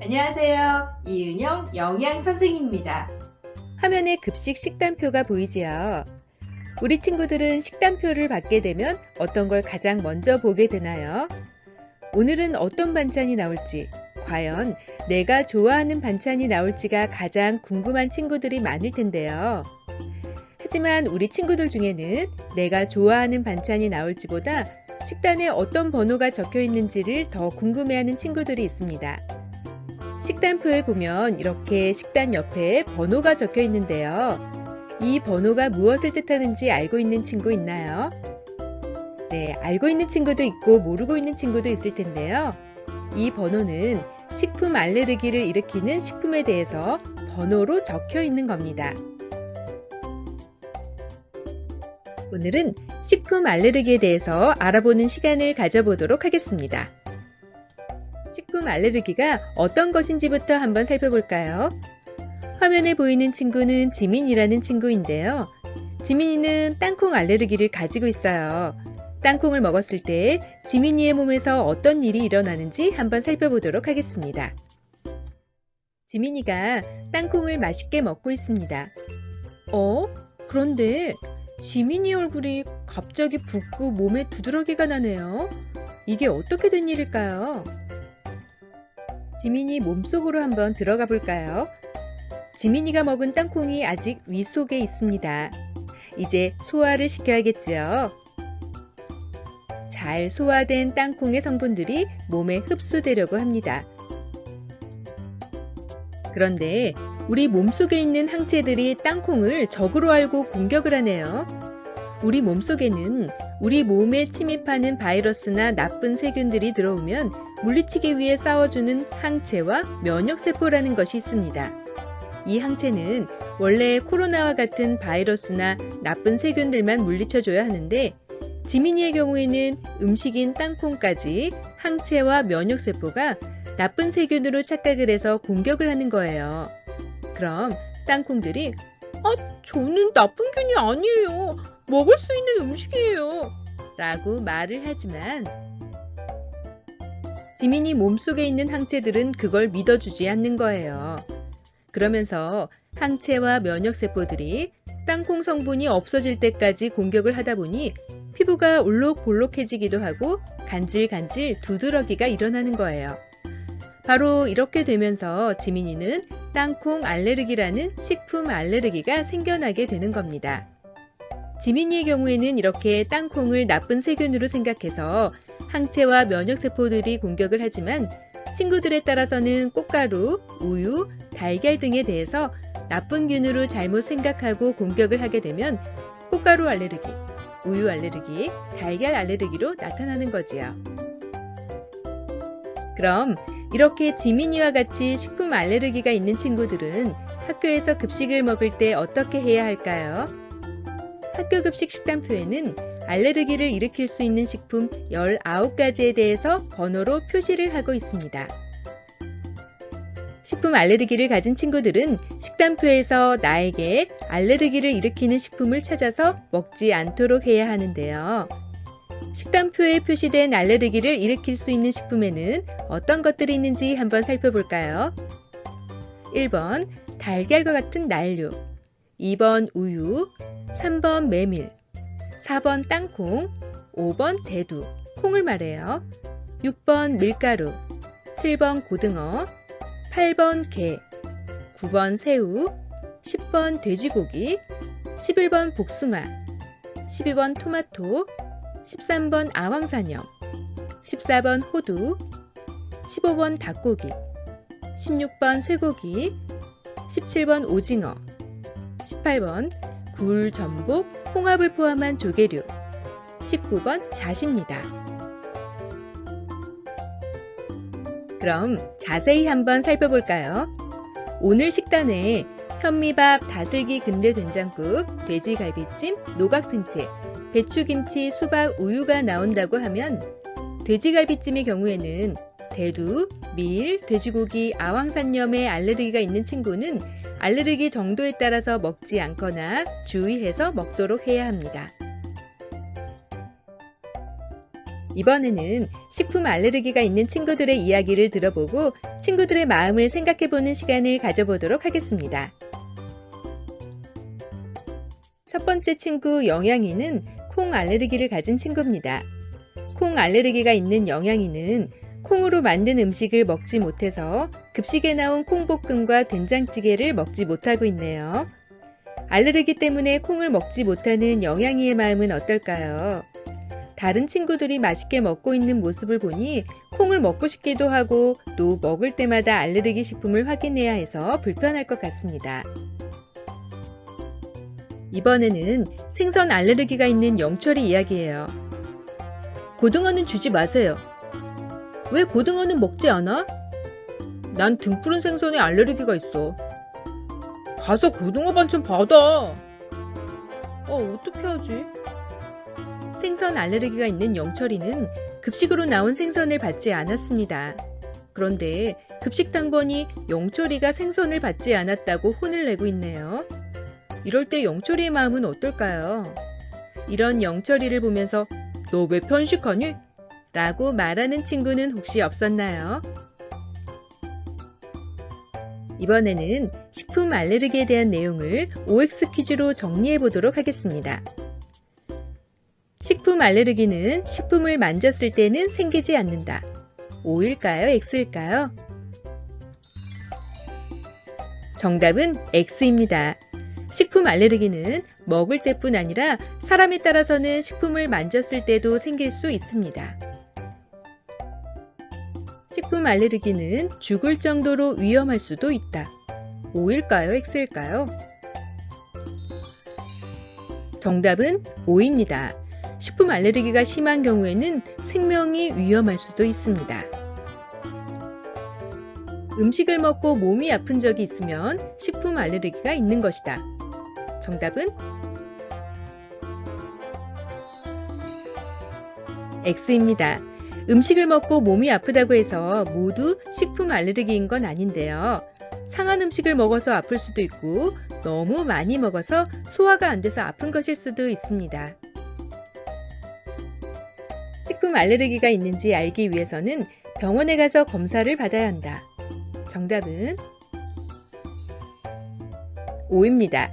안녕하세요. 이은영 영양선생님입니다. 화면에 급식 식단표가 보이지요? 우리 친구들은 식단표를 받게 되면 어떤 걸 가장 먼저 보게 되나요? 오늘은 어떤 반찬이 나올지, 과연 내가 좋아하는 반찬이 나올지가 가장 궁금한 친구들이 많을 텐데요. 하지만 우리 친구들 중에는 내가 좋아하는 반찬이 나올지보다 식단에 어떤 번호가 적혀 있는지를 더 궁금해하는 친구들이 있습니다. 식단표에 보면 이렇게 식단 옆에 번호가 적혀 있는데요. 이 번호가 무엇을 뜻하는지 알고 있는 친구 있나요? 네, 알고 있는 친구도 있고 모르고 있는 친구도 있을 텐데요. 이 번호는 식품 알레르기를 일으키는 식품에 대해서 번호로 적혀 있는 겁니다. 오늘은 식품 알레르기에 대해서 알아보는 시간을 가져보도록 하겠습니다. 식품 알레르기가 어떤 것인지부터 한번 살펴볼까요? 화면에 보이는 친구는 지민이라는 친구인데요. 지민이는 땅콩 알레르기를 가지고 있어요. 땅콩을 먹었을 때 지민이의 몸에서 어떤 일이 일어나는지 한번 살펴보도록 하겠습니다. 지민이가 땅콩을 맛있게 먹고 있습니다. 그런데 지민이 얼굴이 갑자기 붓고 몸에 두드러기가 나네요. 이게 어떻게 된 일일까요? 지민이 몸속으로 한번 들어가 볼까요? 지민이가 먹은 땅콩이 아직 위 속에 있습니다. 이제 소화를 시켜야겠지요. 잘 소화된 땅콩의 성분들이 몸에 흡수되려고 합니다. 그런데 우리 몸속에 있는 항체들이 땅콩을 적으로 알고 공격을 하네요. 우리 몸속에는 우리 몸에 침입하는 바이러스나 나쁜 세균들이 들어오면 물리치기 위해 싸워주는 항체와 면역세포라는 것이 있습니다. 이 항체는 원래 코로나와 같은 바이러스나 나쁜 세균들만 물리쳐줘야 하는데 지민이의 경우에는 음식인 땅콩까지 항체와 면역세포가 나쁜 세균으로 착각을 해서 공격을 하는 거예요. 그럼 땅콩들이 저는 나쁜 균이 아니에요. 먹을 수 있는 음식이에요. 라고 말을 하지만 지민이 몸속에 있는 항체들은 그걸 믿어주지 않는 거예요. 그러면서 항체와 면역세포들이 땅콩 성분이 없어질 때까지 공격을 하다 보니 피부가 울룩볼록해지기도 하고 간질간질 두드러기가 일어나는 거예요. 바로 이렇게 되면서 지민이는 땅콩 알레르기라는 식품 알레르기가 생겨나게 되는 겁니다. 지민이의 경우에는 이렇게 땅콩을 나쁜 세균으로 생각해서 항체와 면역세포들이 공격을 하지만 친구들에 따라서는 꽃가루, 우유, 달걀 등에 대해서 나쁜 균으로 잘못 생각하고 공격을 하게 되면 꽃가루 알레르기, 우유 알레르기, 달걀 알레르기로 나타나는 거지요. 그럼 이렇게 지민이와 같이 식품 알레르기가 있는 친구들은 학교에서 급식을 먹을 때 어떻게 해야 할까요? 학교 급식 식단표에는 알레르기를 일으킬 수 있는 식품 19가지에 대해서 번호로 표시를 하고 있습니다. 식품 알레르기를 가진 친구들은 식단표에서 나에게 알레르기를 일으키는 식품을 찾아서 먹지 않도록 해야 하는데요. 식단표에 표시된 알레르기를 일으킬 수 있는 식품에는 어떤 것들이 있는지 한번 살펴볼까요? 1번 달걀과 같은 난류, 2번 우유, 3번 메밀, 4번 땅콩, 5번 대두, 콩을 말해요. 6번 밀가루, 7번 고등어, 8번 게, 9번 새우, 10번 돼지고기, 11번 복숭아, 12번 토마토, 13번 아황산염, 14번 호두, 15번 닭고기, 16번 쇠고기, 17번 오징어, 18번 굴, 전복, 홍합을 포함한 조개류, 19번 잣입니다. 그럼 자세히 한번 살펴볼까요? 오늘 식단에 현미밥, 다슬기 근대 된장국, 돼지갈비찜, 노각생채, 배추김치, 수박, 우유가 나온다고 하면 돼지갈비찜의 경우에는 대두, 밀, 돼지고기, 아황산염에 알레르기가 있는 친구는 알레르기 정도에 따라서 먹지 않거나 주의해서 먹도록 해야 합니다. 이번에는 식품 알레르기가 있는 친구들의 이야기를 들어보고 친구들의 마음을 생각해보는 시간을 가져보도록 하겠습니다. 첫 번째 친구 영양이는 콩 알레르기를 가진 친구입니다. 콩 알레르기가 있는 영양이는 콩으로 만든 음식을 먹지 못해서 급식에 나온 콩볶음과 된장찌개를 먹지 못하고 있네요. 알레르기 때문에 콩을 먹지 못하는 영양이의 마음은 어떨까요? 다른 친구들이 맛있게 먹고 있는 모습을 보니 콩을 먹고 싶기도 하고 또 먹을 때마다 알레르기 식품을 확인해야 해서 불편할 것 같습니다. 이번에는 생선 알레르기가 있는 영철이 이야기예요. 고등어는 주지 마세요. 왜 고등어는 먹지 않아? 난 등푸른 생선에 알레르기가 있어. 가서 고등어 반찬 받아. 어떻게 하지? 생선 알레르기가 있는 영철이는 급식으로 나온 생선을 받지 않았습니다. 그런데 급식 당번이 영철이가 생선을 받지 않았다고 혼을 내고 있네요. 이럴 때 영철이의 마음은 어떨까요? 이런 영철이를 보면서 너 왜 편식하니? 라고 말하는 친구는 혹시 없었나요? 이번에는 식품 알레르기에 대한 내용을 OX 퀴즈로 정리해 보도록 하겠습니다. 식품 알레르기는 식품을 만졌을 때는 생기지 않는다. O일까요? X일까요? 정답은 X입니다. 식품 알레르기는 먹을 때뿐 아니라 사람에 따라서는 식품을 만졌을 때도 생길 수 있습니다. 식품 알레르기는 죽을 정도로 위험할 수도 있다. O일까요? X일까요? 정답은 O입니다. 식품 알레르기가 심한 경우에는 생명이 위험할 수도 있습니다. 음식을 먹고 몸이 아픈 적이 있으면 식품 알레르기가 있는 것이다. 정답은 X입니다. 음식을 먹고 몸이 아프다고 해서 모두 식품 알레르기인 건 아닌데요. 상한 음식을 먹어서 아플 수도 있고 너무 많이 먹어서 소화가 안 돼서 아픈 것일 수도 있습니다. 식품 알레르기가 있는지 알기 위해서는 병원에 가서 검사를 받아야 한다. 정답은 O입니다.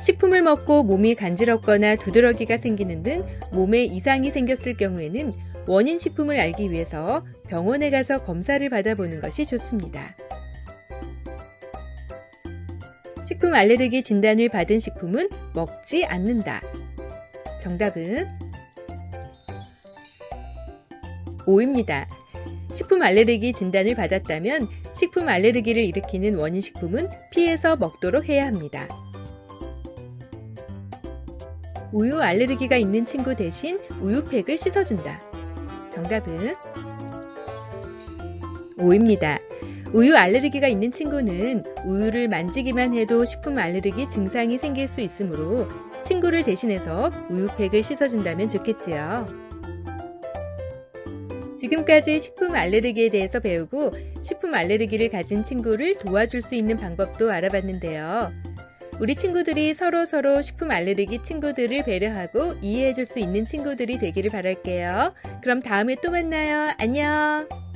식품을 먹고 몸이 간지럽거나 두드러기가 생기는 등 몸에 이상이 생겼을 경우에는 원인 식품을 알기 위해서 병원에 가서 검사를 받아보는 것이 좋습니다. 식품 알레르기 진단을 받은 식품은 먹지 않는다. 정답은 O입니다. 식품 알레르기 진단을 받았다면 식품 알레르기를 일으키는 원인 식품은 피해서 먹도록 해야 합니다. 우유 알레르기가 있는 친구 대신 우유팩을 씻어준다. 정답은 O입니다. 우유 알레르기가 있는 친구는 우유를 만지기만 해도 식품 알레르기 증상이 생길 수 있으므로 친구를 대신해서 우유팩을 씻어준다면 좋겠지요. 지금까지 식품 알레르기에 대해서 배우고 식품 알레르기를 가진 친구를 도와줄 수 있는 방법도 알아봤는데요. 우리 친구들이 서로 식품 알레르기 친구들을 배려하고 이해해줄 수 있는 친구들이 되기를 바랄게요. 그럼 다음에 또 만나요. 안녕!